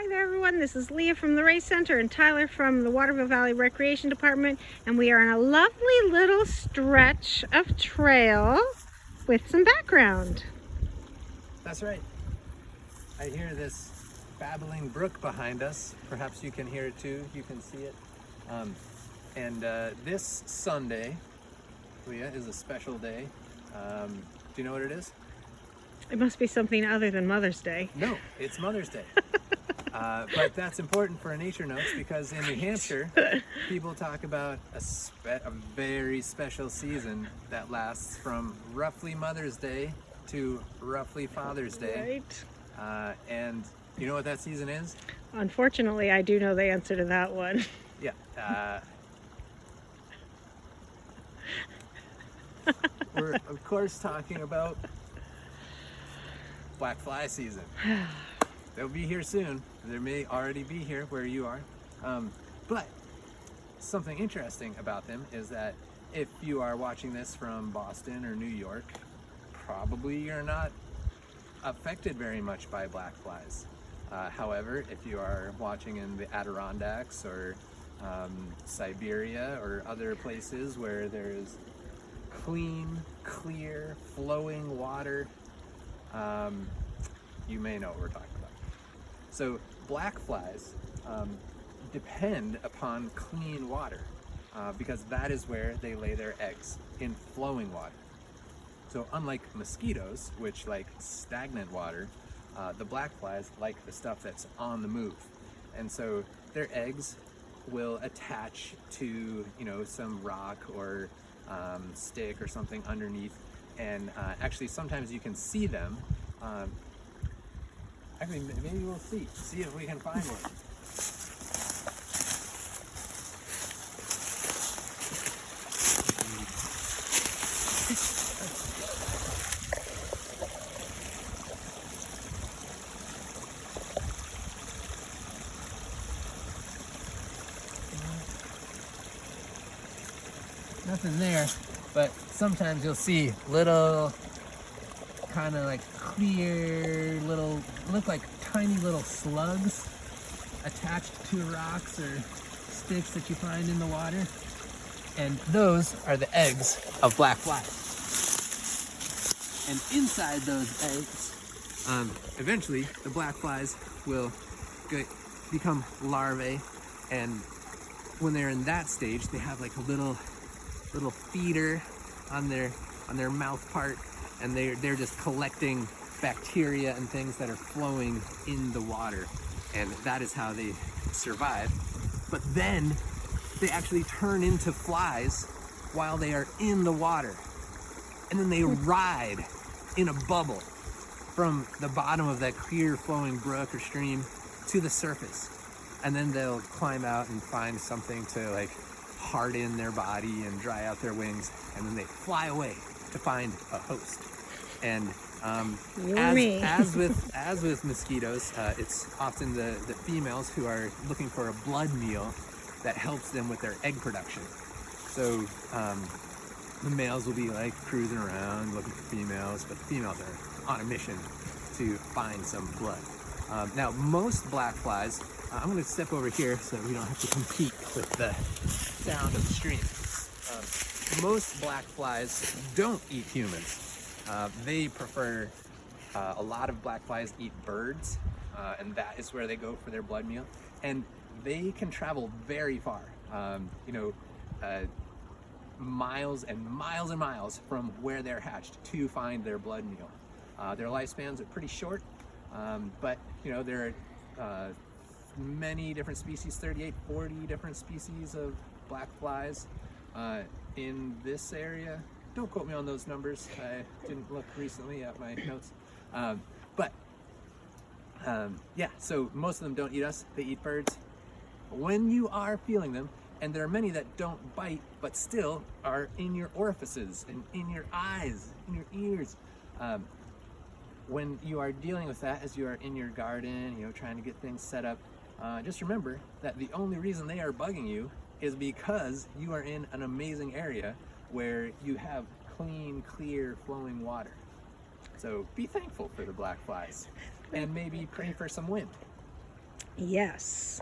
Hi there everyone, this is Leah from the Race Center and Tyler from the Waterville Valley Recreation Department, and we are on a lovely little stretch of trail with some background. That's right. I hear this babbling brook behind us. Perhaps you can hear it too, you can see it. This Sunday, Leah, is a special day. Do you know what it is? It must be something other than Mother's Day. No, it's Mother's Day. But that's important for Nature Notes because in New Hampshire, people talk about a very special season that lasts from roughly Mother's Day to roughly Father's Day. Right. And you know what that season is? Unfortunately, I do know the answer to that one. Yeah. We're of course talking about black fly season. They'll be here soon. They may already be here where you are. But something interesting about them is that if you are watching this from Boston or New York, probably you're not affected very much by black flies. However, if you are watching in the Adirondacks or Siberia or other places where there's clean, clear, flowing water, you may know what we're talking about. So black flies depend upon clean water because that is where they lay their eggs, in flowing water. So unlike mosquitoes, which like stagnant water, the black flies like the stuff that's on the move. And so their eggs will attach to, some rock or stick or something underneath. And actually sometimes you can see them. Actually, maybe we'll see if we can find one. Nothing there, but sometimes you'll see little kind of like clear little, look like tiny little slugs attached to rocks or sticks that you find in the water. And those are the eggs of black flies. And inside those eggs, eventually the black flies will become larvae. And when they're in that stage, they have like a little feeder on their mouth part, and they're just collecting bacteria and things that are flowing in the water, and that is how they survive. But then they actually turn into flies while they are in the water, and then they ride in a bubble from the bottom of that clear flowing brook or stream to the surface, and then they'll climb out and find something to like harden their body and dry out their wings, and then they fly away to find a host. And as with mosquitoes, it's often the females who are looking for a blood meal that helps them with their egg production. So the males will be like cruising around looking for females, but the females are on a mission to find some blood. Now most black flies, I'm going to step over here so we don't have to compete with the sound of the stream. Most black flies don't eat humans. They prefer, a lot of black flies eat birds, and that is where they go for their blood meal. And they can travel very far, miles and miles and miles from where they're hatched to find their blood meal. Their lifespans are pretty short, but there are many different species, 38, 40 different species of black flies in this area. Don't quote me on those numbers. I didn't look recently at my notes. Yeah, so most of them don't eat us, they eat birds. When you are feeling them, and there are many that don't bite, but still are in your orifices and in your eyes, in your ears. When you are dealing with that as you are in your garden, trying to get things set up, just remember that the only reason they are bugging you is because you are in an amazing area where you have clean, clear, flowing water. So be thankful for the black flies and maybe pray for some wind. Yes.